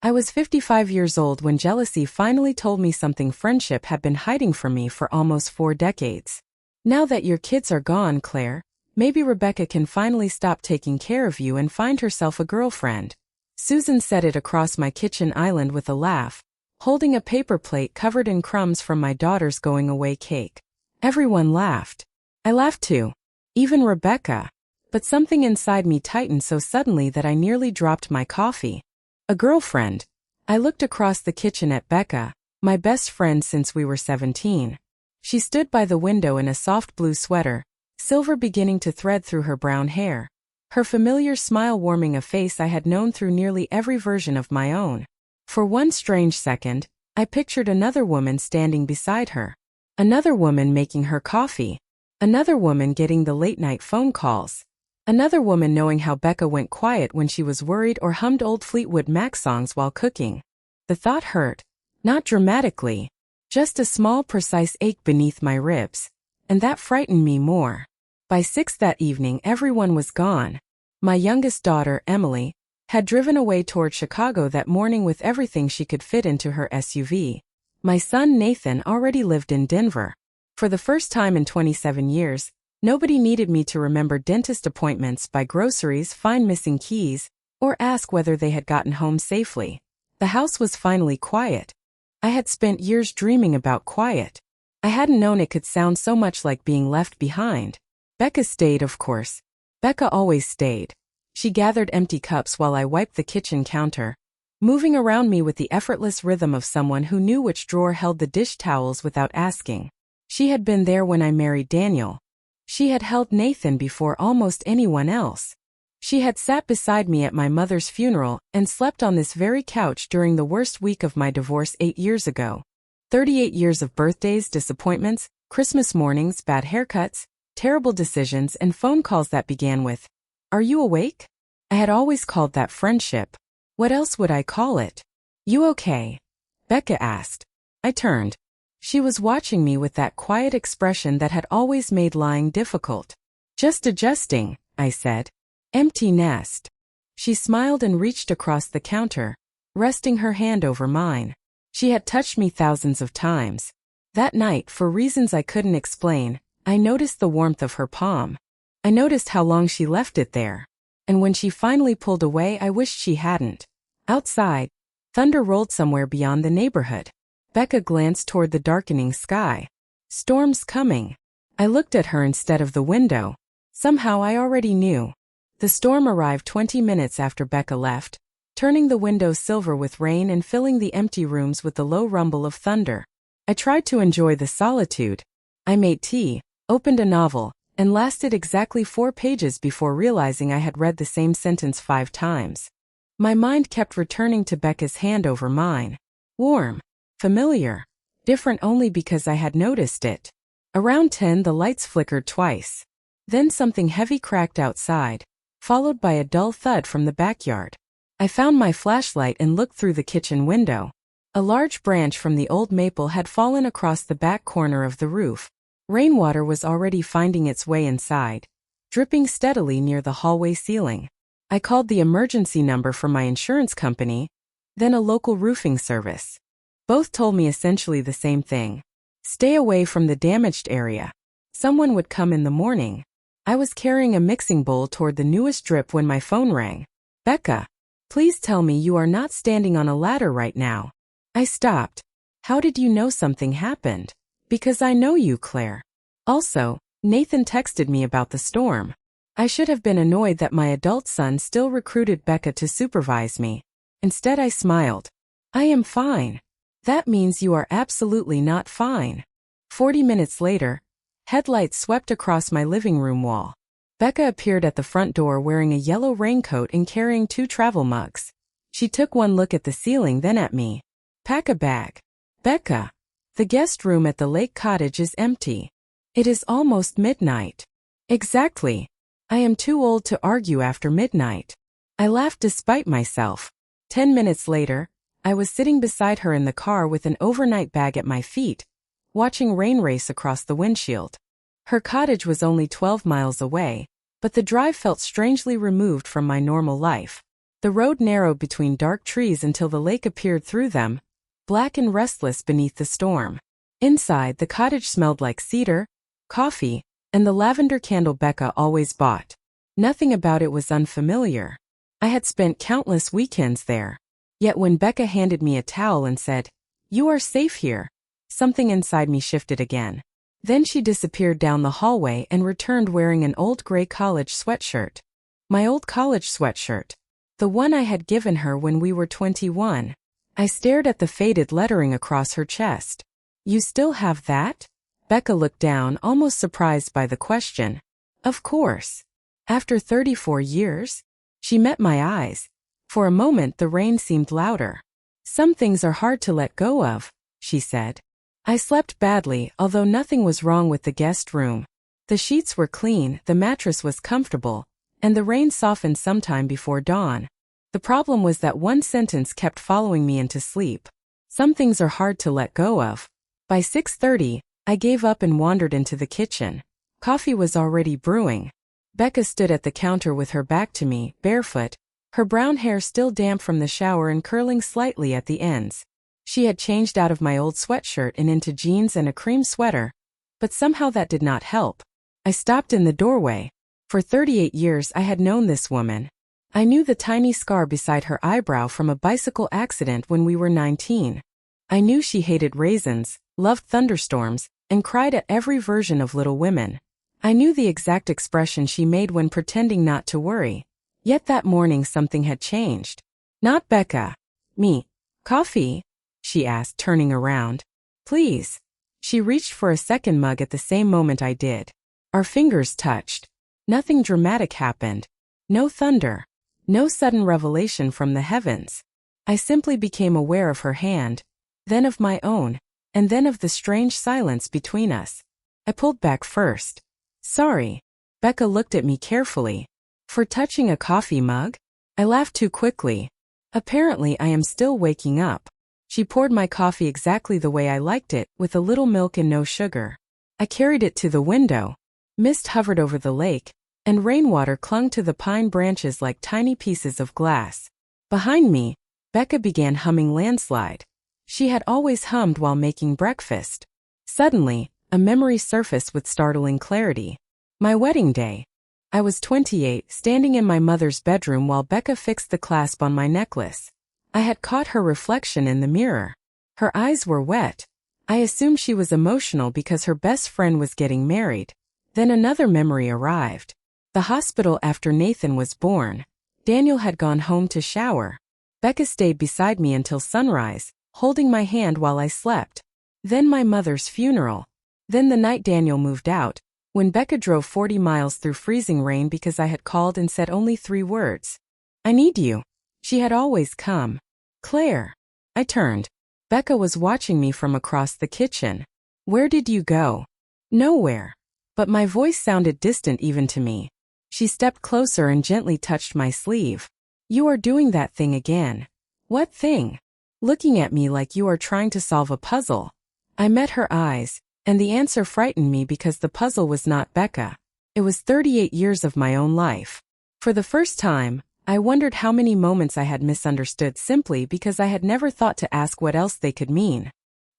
I was 55 years old when jealousy finally told me something friendship had been hiding from me for almost 4 decades. Now that your kids are gone, Claire, maybe Rebecca can finally stop taking care of you and find herself a girlfriend. Susan said it across my kitchen island with a laugh, holding a paper plate covered in crumbs from my daughter's going-away cake. Everyone laughed. I laughed too. Even Rebecca. But something inside me tightened so suddenly that I nearly dropped my coffee. A girlfriend. I looked across the kitchen at Becca, my best friend since we were 17. She stood by the window in a soft blue sweater, silver beginning to thread through her brown hair. Her familiar smile warming a face I had known through nearly every version of my own. For one strange second, I pictured another woman standing beside her. Another woman making her coffee. Another woman getting the late-night phone calls. Another woman knowing how Becca went quiet when she was worried or hummed old Fleetwood Mac songs while cooking. The thought hurt. Not dramatically. Just a small precise ache beneath my ribs. And that frightened me more. By 6 that evening everyone was gone. My youngest daughter, Emily, had driven away toward Chicago that morning with everything she could fit into her SUV. My son Nathan already lived in Denver. For the first time in 27 years, nobody needed me to remember dentist appointments, buy groceries, find missing keys, or ask whether they had gotten home safely. The house was finally quiet. I had spent years dreaming about quiet. I hadn't known it could sound so much like being left behind. Becca stayed, of course. Becca always stayed. She gathered empty cups while I wiped the kitchen counter, moving around me with the effortless rhythm of someone who knew which drawer held the dish towels without asking. She had been there when I married Daniel. She had held Nathan before almost anyone else. She had sat beside me at my mother's funeral and slept on this very couch during the worst week of my divorce 8 years ago. 38 years of birthdays, disappointments, Christmas mornings, bad haircuts, terrible decisions, and phone calls that began with, "Are you awake?" I had always called that friendship. What else would I call it? "You okay?" Becca asked. I turned. She was watching me with that quiet expression that had always made lying difficult. "Just adjusting," I said. "Empty nest." She smiled and reached across the counter, resting her hand over mine. She had touched me thousands of times. That night, for reasons I couldn't explain, I noticed the warmth of her palm. I noticed how long she left it there. And when she finally pulled away, I wished she hadn't. Outside, thunder rolled somewhere beyond the neighborhood. Becca glanced toward the darkening sky. "Storm's coming." I looked at her instead of the window. Somehow I already knew. The storm arrived 20 minutes after Becca left, turning the windows silver with rain and filling the empty rooms with the low rumble of thunder. I tried to enjoy the solitude. I made tea, opened a novel, and lasted exactly 4 pages before realizing I had read the same sentence 5 times. My mind kept returning to Becca's hand over mine. Warm. Familiar. Different only because I had noticed it. Around 10 the lights flickered twice. Then something heavy cracked outside, followed by a dull thud from the backyard. I found my flashlight and looked through the kitchen window. A large branch from the old maple had fallen across the back corner of the roof. Rainwater was already finding its way inside, dripping steadily near the hallway ceiling. I called the emergency number for my insurance company, then a local roofing service. Both told me essentially the same thing. Stay away from the damaged area. Someone would come in the morning. I was carrying a mixing bowl toward the newest drip when my phone rang. "Becca, please tell me you are not standing on a ladder right now." I stopped. "How did you know something happened?" "Because I know you, Claire. Also, Nathan texted me about the storm." I should have been annoyed that my adult son still recruited Becca to supervise me. Instead I smiled. "I am fine." "That means you are absolutely not fine." 40 minutes later, headlights swept across my living room wall. Becca appeared at the front door wearing a yellow raincoat and carrying 2 travel mugs. She took one look at the ceiling, then at me. "Pack a bag." "Becca, the guest room at the lake cottage is empty. It is almost midnight." "Exactly. I am too old to argue after midnight." I laughed despite myself. 10 minutes later, I was sitting beside her in the car with an overnight bag at my feet, watching rain race across the windshield. Her cottage was only 12 miles away, but the drive felt strangely removed from my normal life. The road narrowed between dark trees until the lake appeared through them, black and restless beneath the storm. Inside, the cottage smelled like cedar, coffee, and the lavender candle Becca always bought. Nothing about it was unfamiliar. I had spent countless weekends there. Yet when Becca handed me a towel and said, "You are safe here," something inside me shifted again. Then she disappeared down the hallway and returned wearing an old gray college sweatshirt. My old college sweatshirt. The one I had given her when we were 21. I stared at the faded lettering across her chest. "You still have that?" Becca looked down, almost surprised by the question. "Of course. After 34 years?" She met my eyes. For a moment the rain seemed louder. "Some things are hard to let go of," she said. I slept badly, although nothing was wrong with the guest room. The sheets were clean, the mattress was comfortable, and the rain softened sometime before dawn. The problem was that one sentence kept following me into sleep. Some things are hard to let go of. By 6:30, I gave up and wandered into the kitchen. Coffee was already brewing. Becca stood at the counter with her back to me, barefoot, her brown hair still damp from the shower and curling slightly at the ends. She had changed out of my old sweatshirt and into jeans and a cream sweater, but somehow that did not help. I stopped in the doorway. For 38 years I had known this woman. I knew the tiny scar beside her eyebrow from a bicycle accident when we were 19. I knew she hated raisins, loved thunderstorms, and cried at every version of Little Women. I knew the exact expression she made when pretending not to worry. Yet that morning something had changed. "Not Becca. Me. Coffee?" she asked, turning around. "Please." She reached for a second mug at the same moment I did. Our fingers touched. Nothing dramatic happened. No thunder. No sudden revelation from the heavens. I simply became aware of her hand, then of my own, and then of the strange silence between us. I pulled back first. "Sorry." Becca looked at me carefully. "For touching a coffee mug?" I laughed too quickly. Apparently I am still waking up. She poured my coffee exactly the way I liked it, with a little milk and no sugar. I carried it to the window. Mist hovered over the lake, and rainwater clung to the pine branches like tiny pieces of glass. Behind me, Becca began humming Landslide. She had always hummed while making breakfast. Suddenly, a memory surfaced with startling clarity. My wedding day. I was 28, standing in my mother's bedroom while Becca fixed the clasp on my necklace. I had caught her reflection in the mirror. Her eyes were wet. I assumed she was emotional because her best friend was getting married. Then another memory arrived. The hospital after Nathan was born. Daniel had gone home to shower. Becca stayed beside me until sunrise, holding my hand while I slept. Then my mother's funeral. Then the night Daniel moved out, when Becca drove 40 miles through freezing rain because I had called and said only 3 words. "I need you." She had always come. "Claire." I turned. Becca was watching me from across the kitchen. "Where did you go?" "Nowhere." But my voice sounded distant even to me. She stepped closer and gently touched my sleeve. "You are doing that thing again." "What thing?" "Looking at me like you are trying to solve a puzzle." I met her eyes, and the answer frightened me because the puzzle was not Becca. It was 38 years of my own life. For the first time, I wondered how many moments I had misunderstood simply because I had never thought to ask what else they could mean.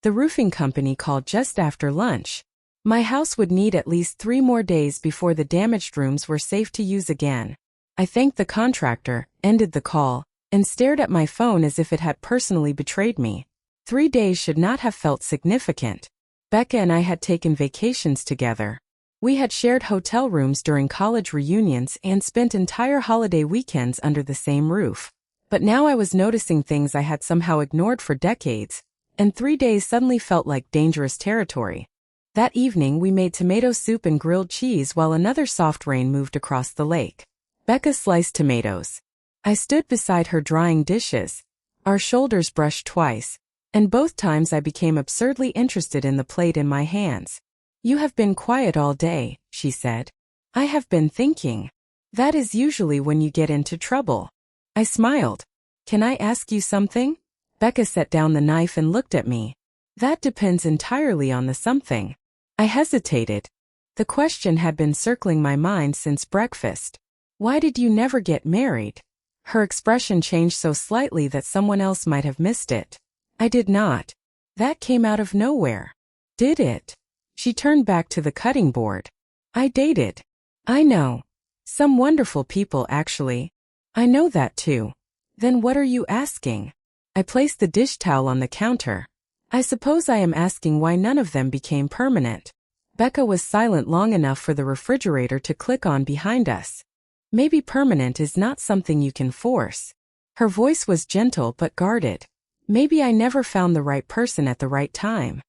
The roofing company called just after lunch. My house would need at least 3 more days before the damaged rooms were safe to use again. I thanked the contractor, ended the call, and stared at my phone as if it had personally betrayed me. 3 days should not have felt significant. Becca and I had taken vacations together. We had shared hotel rooms during college reunions and spent entire holiday weekends under the same roof. But now I was noticing things I had somehow ignored for decades, and 3 days suddenly felt like dangerous territory. That evening we made tomato soup and grilled cheese while another soft rain moved across the lake. Becca sliced tomatoes. I stood beside her drying dishes. Our shoulders brushed twice, and both times I became absurdly interested in the plate in my hands. "You have been quiet all day," she said. "I have been thinking. That is usually when you get into trouble." I smiled. "Can I ask you something?" Becca set down the knife and looked at me. "That depends entirely on the something." I hesitated. The question had been circling my mind since breakfast. "Why did you never get married?" Her expression changed so slightly that someone else might have missed it. I did not. That came out of nowhere. Did it? She turned back to the cutting board. I dated. I know. Some wonderful people, actually. I know that too. Then what are you asking? I placed the dish towel on the counter. I suppose I am asking why none of them became permanent. Becca was silent long enough for the refrigerator to click on behind us. Maybe permanent is not something you can force. Her voice was gentle but guarded. Maybe I never found the right person at the right time.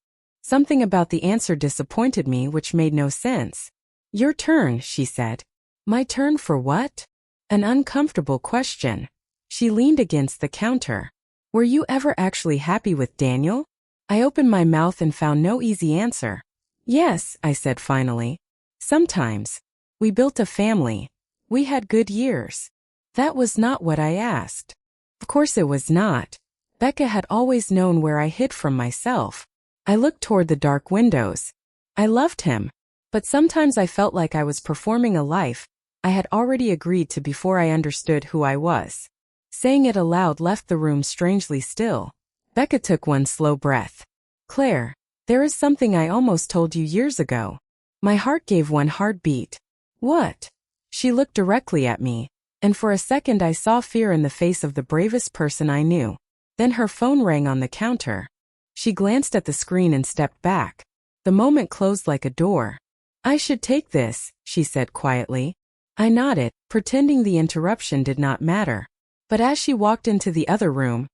Something about the answer disappointed me, which made no sense. Your turn, she said. My turn for what? An uncomfortable question. She leaned against the counter. Were you ever actually happy with Daniel? I opened my mouth and found no easy answer. Yes, I said finally. Sometimes. We built a family. We had good years. That was not what I asked. Of course it was not. Becca had always known where I hid from myself. I looked toward the dark windows. I loved him, but sometimes I felt like I was performing a life I had already agreed to before I understood who I was. Saying it aloud left the room strangely still. Becca took one slow breath. Claire, there is something I almost told you years ago. My heart gave one hard beat. What? She looked directly at me, and for a second I saw fear in the face of the bravest person I knew. Then her phone rang on the counter. She glanced at the screen and stepped back. The moment closed like a door. I should take this, she said quietly. I nodded, pretending the interruption did not matter. But as she walked into the other room,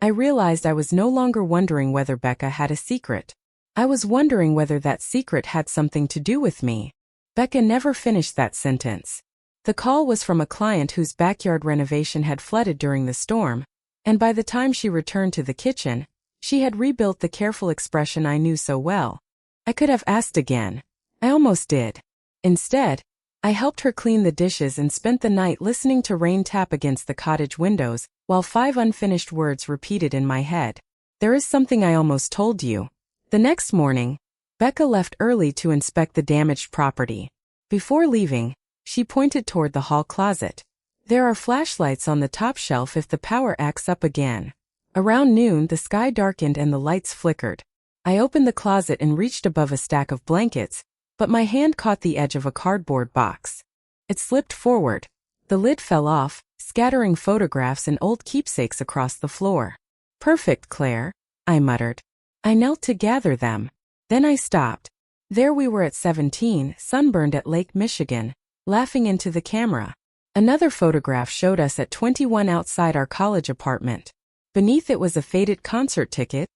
I realized I was no longer wondering whether Becca had a secret. I was wondering whether that secret had something to do with me. Becca never finished that sentence. The call was from a client whose backyard renovation had flooded during the storm, and by the time she returned to the kitchen, she had rebuilt the careful expression I knew so well. I could have asked again. I almost did. Instead, I helped her clean the dishes and spent the night listening to rain tap against the cottage windows, while 5 unfinished words repeated in my head. There is something I almost told you. The next morning, Becca left early to inspect the damaged property. Before leaving, she pointed toward the hall closet. There are flashlights on the top shelf if the power acts up again. Around noon, the sky darkened and the lights flickered. I opened the closet and reached above a stack of blankets, but my hand caught the edge of a cardboard box. It slipped forward. The lid fell off, scattering photographs and old keepsakes across the floor. Perfect, Claire, I muttered. I knelt to gather them. Then I stopped. There we were at 17, sunburned at Lake Michigan, laughing into the camera. Another photograph showed us at 21 outside our college apartment. Beneath it was a faded concert ticket,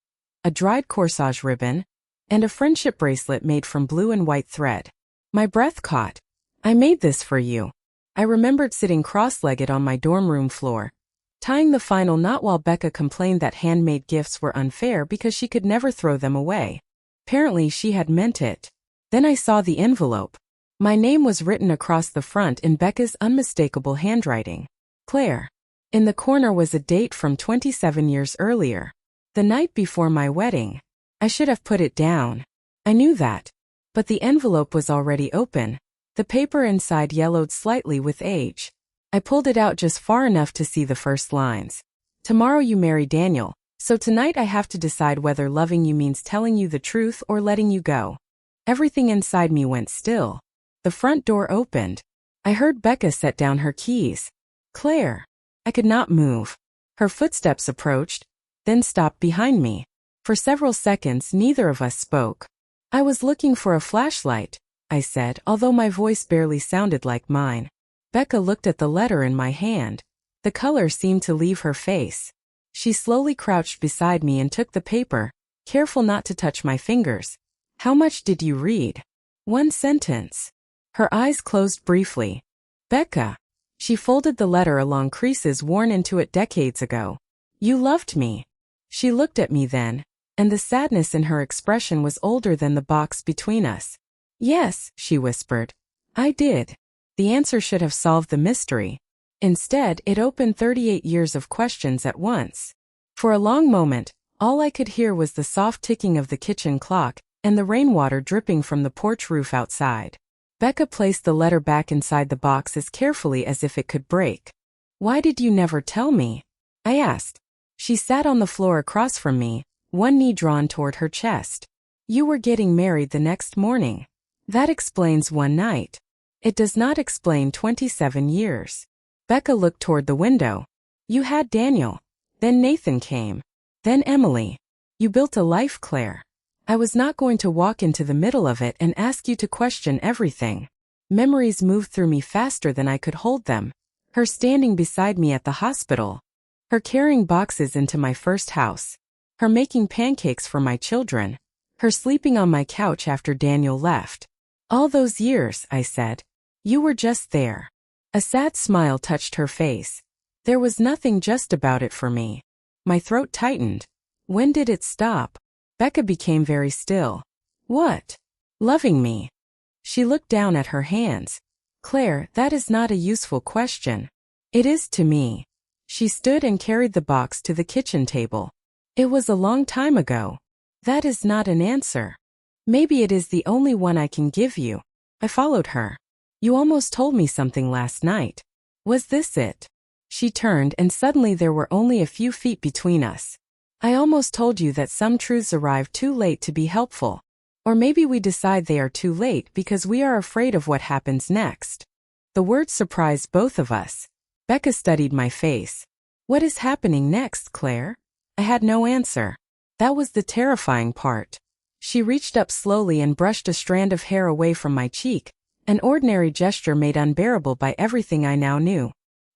a dried corsage ribbon, and a friendship bracelet made from blue and white thread. My breath caught. I made this for you. I remembered sitting cross-legged on my dorm room floor, tying the final knot while Becca complained that handmade gifts were unfair because she could never throw them away. Apparently she had meant it. Then I saw the envelope. My name was written across the front in Becca's unmistakable handwriting. Claire. In the corner was a date from 27 years earlier. The night before my wedding. I should have put it down. I knew that. But the envelope was already open. The paper inside yellowed slightly with age. I pulled it out just far enough to see the first lines. Tomorrow you marry Daniel, so tonight I have to decide whether loving you means telling you the truth or letting you go. Everything inside me went still. The front door opened. I heard Becca set down her keys. Claire. I could not move. Her footsteps approached, then stopped behind me. For several seconds neither of us spoke. I was looking for a flashlight, I said, although my voice barely sounded like mine. Becca looked at the letter in my hand. The color seemed to leave her face. She slowly crouched beside me and took the paper, careful not to touch my fingers. How much did you read? 1 sentence. Her eyes closed briefly. Becca. She folded the letter along creases worn into it decades ago. You loved me. She looked at me then, and the sadness in her expression was older than the box between us. Yes, she whispered. I did. The answer should have solved the mystery. Instead, it opened 38 years of questions at once. For a long moment, all I could hear was the soft ticking of the kitchen clock and the rainwater dripping from the porch roof outside. Becca placed the letter back inside the box as carefully as if it could break. Why did you never tell me? I asked. She sat on the floor across from me, one knee drawn toward her chest. You were getting married the next morning. That explains one night. It does not explain 27 years. Becca looked toward the window. You had Daniel. Then Nathan came. Then Emily. You built a life, Claire. I was not going to walk into the middle of it and ask you to question everything. Memories moved through me faster than I could hold them. Her standing beside me at the hospital. Her carrying boxes into my first house. Her making pancakes for my children. Her sleeping on my couch after Daniel left. All those years, I said. You were just there. A sad smile touched her face. There was nothing just about it for me. My throat tightened. When did it stop? Becca became very still. What? Loving me. She looked down at her hands. Claire, that is not a useful question. It is to me. She stood and carried the box to the kitchen table. It was a long time ago. That is not an answer. Maybe it is the only one I can give you. I followed her. You almost told me something last night. Was this it? She turned and suddenly there were only a few feet between us. I almost told you that some truths arrive too late to be helpful. Or maybe we decide they are too late because we are afraid of what happens next. The words surprised both of us. Becca studied my face. What is happening next, Claire? I had no answer. That was the terrifying part. She reached up slowly and brushed a strand of hair away from my cheek, an ordinary gesture made unbearable by everything I now knew.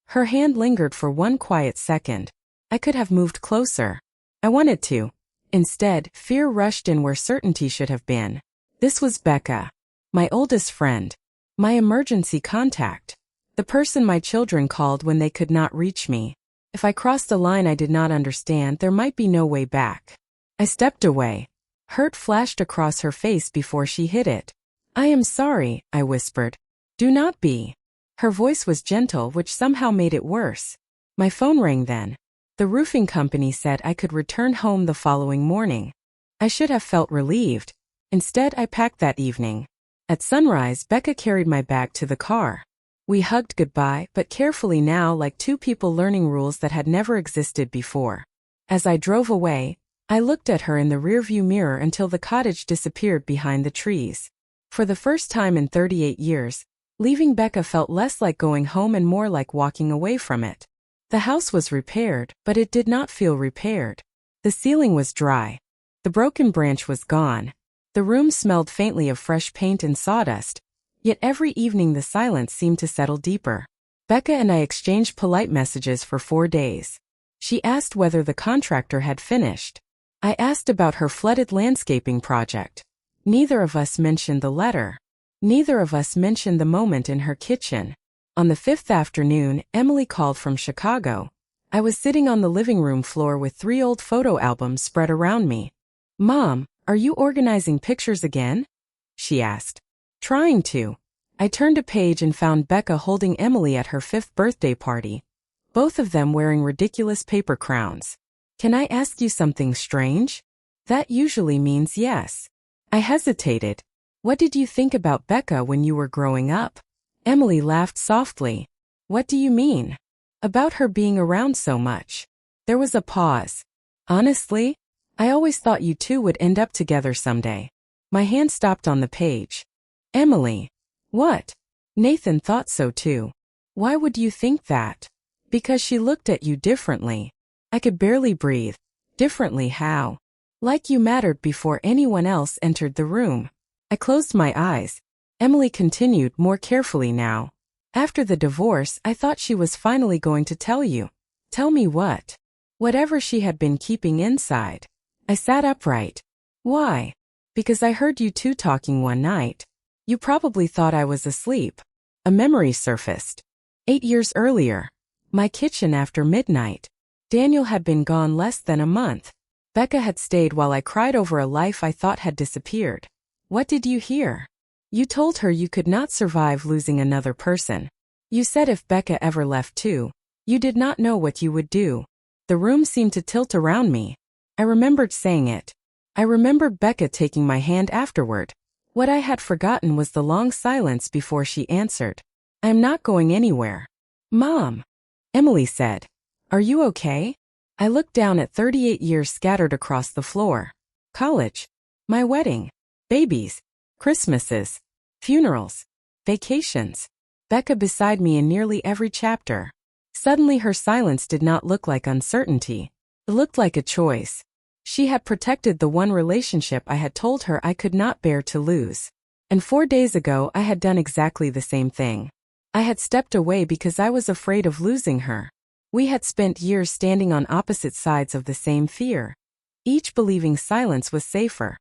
Her hand lingered for one quiet second. I could have moved closer. I wanted to. Instead, fear rushed in where certainty should have been. This was Becca, my oldest friend, my emergency contact, the person my children called when they could not reach me. If I crossed a line I did not understand, there might be no way back. I stepped away. Hurt flashed across her face before she hid it. I am sorry, I whispered. Do not be. Her voice was gentle, which somehow made it worse. My phone rang then. The roofing company said I could return home the following morning. I should have felt relieved. Instead, I packed that evening. At sunrise, Becca carried my bag to the car. We hugged goodbye, but carefully now, like two people learning rules that had never existed before. As I drove away, I looked at her in the rearview mirror until the cottage disappeared behind the trees. For the first time in 38 years, leaving Becca felt less like going home and more like walking away from it. The house was repaired, but it did not feel repaired. The ceiling was dry. The broken branch was gone. The room smelled faintly of fresh paint and sawdust, yet every evening the silence seemed to settle deeper. Becca and I exchanged polite messages for 4 days. She asked whether the contractor had finished. I asked about her flooded landscaping project. Neither of us mentioned the letter. Neither of us mentioned the moment in her kitchen. On the 5th afternoon, Emily called from Chicago. I was sitting on the living room floor with 3 old photo albums spread around me. Mom, are you organizing pictures again? She asked. Trying to. I turned a page and found Becca holding Emily at her 5th birthday party, both of them wearing ridiculous paper crowns. Can I ask you something strange? That usually means yes. I hesitated. What did you think about Becca when you were growing up? Emily laughed softly. What do you mean? About her being around so much. There was a pause. Honestly, I always thought you two would end up together someday. My hand stopped on the page. Emily. What? Nathan thought so too. Why would you think that? Because she looked at you differently. I could barely breathe. Differently how? Like you mattered before anyone else entered the room. I closed my eyes. Emily continued more carefully now. After the divorce, I thought she was finally going to tell you. Tell me what? Whatever she had been keeping inside. I sat upright. Why? Because I heard you two talking one night. You probably thought I was asleep. A memory surfaced. 8 years earlier. My kitchen after midnight. Daniel had been gone less than a month. Becca had stayed while I cried over a life I thought had disappeared. What did you hear? You told her you could not survive losing another person. You said if Becca ever left too, you did not know what you would do. The room seemed to tilt around me. I remembered saying it. I remembered Becca taking my hand afterward. What I had forgotten was the long silence before she answered. I am not going anywhere. Mom. Emily said. Are you okay? I looked down at 38 years scattered across the floor. College. My wedding. Babies. Christmases. Funerals. Vacations. Becca beside me in nearly every chapter. Suddenly her silence did not look like uncertainty. It looked like a choice. She had protected the one relationship I had told her I could not bear to lose. And 4 days ago I had done exactly the same thing. I had stepped away because I was afraid of losing her. We had spent years standing on opposite sides of the same fear, each believing silence was safer.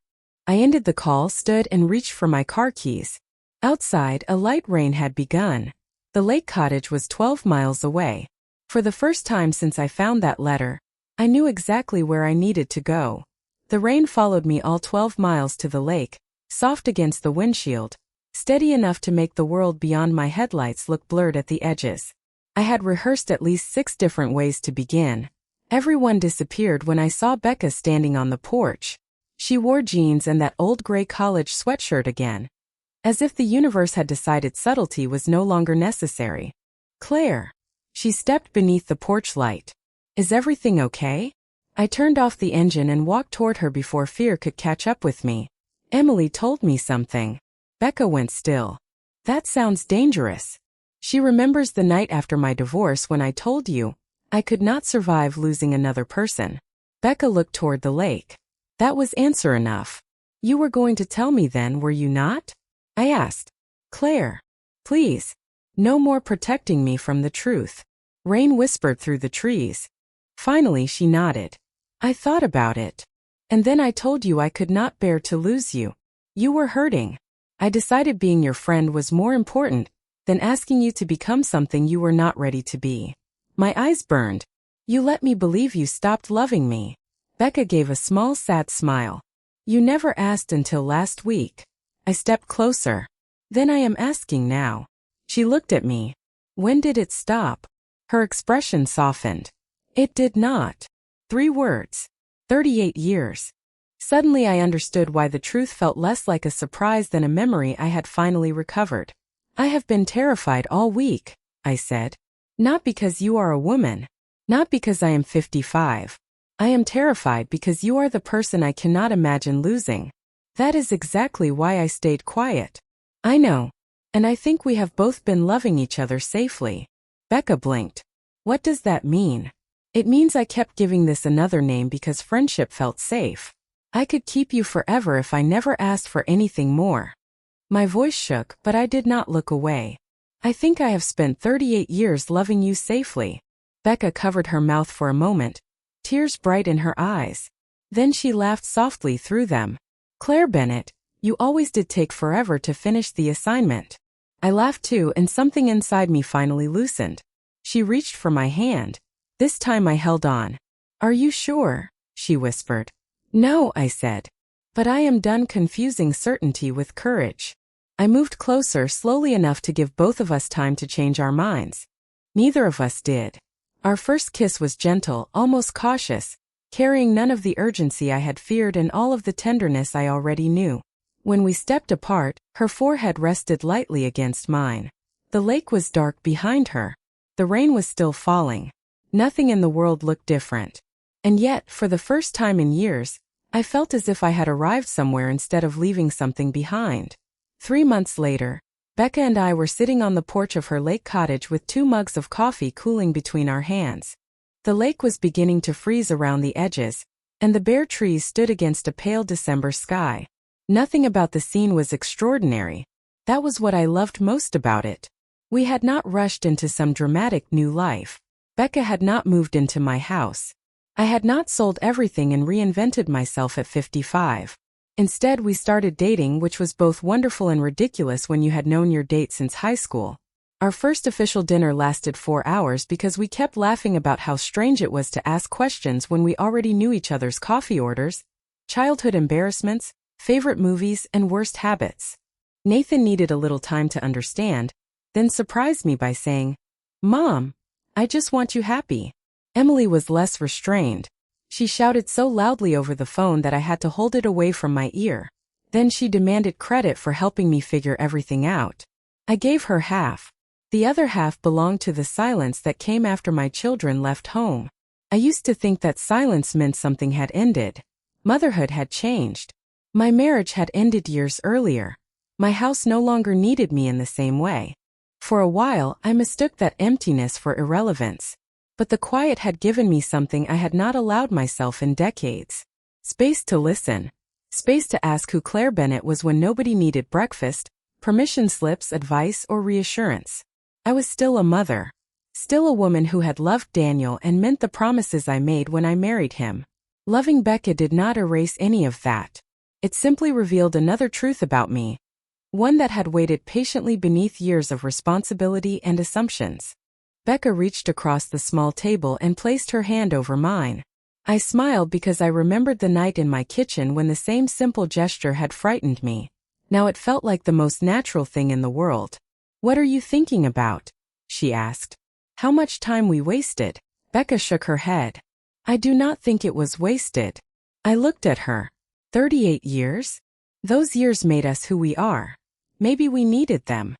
I ended the call, stood and reached for my car keys. Outside, a light rain had begun. The lake cottage was 12 miles away. For the first time since I found that letter, I knew exactly where I needed to go. The rain followed me all 12 miles to the lake, soft against the windshield, steady enough to make the world beyond my headlights look blurred at the edges. I had rehearsed at least 6 different ways to begin. Everyone disappeared when I saw Becca standing on the porch. She wore jeans and that old gray college sweatshirt again. As if the universe had decided subtlety was no longer necessary. Claire. She stepped beneath the porch light. Is everything okay? I turned off the engine and walked toward her before fear could catch up with me. Emily told me something. Becca went still. That sounds dangerous. She remembers the night after my divorce when I told you I could not survive losing another person. Becca looked toward the lake. That was answer enough. You were going to tell me then, were you not? I asked. Claire. Please. No more protecting me from the truth. Rain whispered through the trees. Finally she nodded. I thought about it. And then I told you I could not bear to lose you. You were hurting. I decided being your friend was more important than asking you to become something you were not ready to be. My eyes burned. You let me believe you stopped loving me. Becca gave a small sad smile. You never asked until last week. I stepped closer. Then I am asking now. She looked at me. When did it stop? Her expression softened. It did not. 3 words. 38 years. Suddenly I understood why the truth felt less like a surprise than a memory I had finally recovered. I have been terrified all week, I said. Not because you are a woman. Not because I am 55. I am terrified because you are the person I cannot imagine losing. That is exactly why I stayed quiet. I know. And I think we have both been loving each other safely. Becca blinked. What does that mean? It means I kept giving this another name because friendship felt safe. I could keep you forever if I never asked for anything more. My voice shook, but I did not look away. I think I have spent 38 years loving you safely. Becca covered her mouth for a moment, tears bright in her eyes. Then she laughed softly through them. Claire Bennett, you always did take forever to finish the assignment. I laughed too, and something inside me finally loosened. She reached for my hand. This time I held on. Are you sure? She whispered. No, I said. But I am done confusing certainty with courage. I moved closer slowly enough to give both of us time to change our minds. Neither of us did. Our first kiss was gentle, almost cautious, carrying none of the urgency I had feared and all of the tenderness I already knew. When we stepped apart, her forehead rested lightly against mine. The lake was dark behind her. The rain was still falling. Nothing in the world looked different. And yet, for the first time in years, I felt as if I had arrived somewhere instead of leaving something behind. 3 months later, Becca and I were sitting on the porch of her lake cottage with 2 mugs of coffee cooling between our hands. The lake was beginning to freeze around the edges, and the bare trees stood against a pale December sky. Nothing about the scene was extraordinary. That was what I loved most about it. We had not rushed into some dramatic new life. Becca had not moved into my house. I had not sold everything and reinvented myself at 55. Instead, we started dating, which was both wonderful and ridiculous when you had known your date since high school. Our first official dinner lasted 4 hours because we kept laughing about how strange it was to ask questions when we already knew each other's coffee orders, childhood embarrassments, favorite movies, and worst habits. Nathan needed a little time to understand, then surprised me by saying, "Mom, I just want you happy." Emily was less restrained. She shouted so loudly over the phone that I had to hold it away from my ear. Then she demanded credit for helping me figure everything out. I gave her half. The other half belonged to the silence that came after my children left home. I used to think that silence meant something had ended. Motherhood had changed. My marriage had ended years earlier. My house no longer needed me in the same way. For a while, I mistook that emptiness for irrelevance. But the quiet had given me something I had not allowed myself in decades. Space to listen. Space to ask who Claire Bennett was when nobody needed breakfast, permission slips, advice, or reassurance. I was still a mother. Still a woman who had loved Daniel and meant the promises I made when I married him. Loving Becca did not erase any of that. It simply revealed another truth about me. One that had waited patiently beneath years of responsibility and assumptions. Becca reached across the small table and placed her hand over mine. I smiled because I remembered the night in my kitchen when the same simple gesture had frightened me. Now it felt like the most natural thing in the world. "What are you thinking about?" she asked. "How much time we wasted?" Becca shook her head. "I do not think it was wasted." I looked at her. 38 years? Those years made us who we are. Maybe we needed them.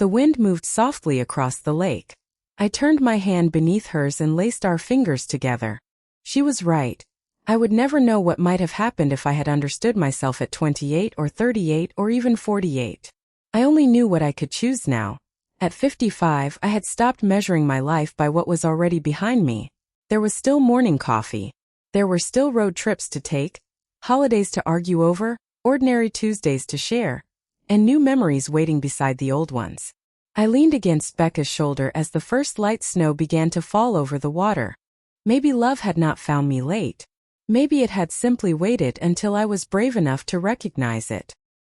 The wind moved softly across the lake. I turned my hand beneath hers and laced our fingers together. She was right. I would never know what might have happened if I had understood myself at 28 or 38 or even 48. I only knew what I could choose now. At 55, I had stopped measuring my life by what was already behind me. There was still morning coffee. There were still road trips to take, holidays to argue over, ordinary Tuesdays to share, and new memories waiting beside the old ones. I leaned against Becca's shoulder as the first light snow began to fall over the water. Maybe love had not found me late. Maybe it had simply waited until I was brave enough to recognize it.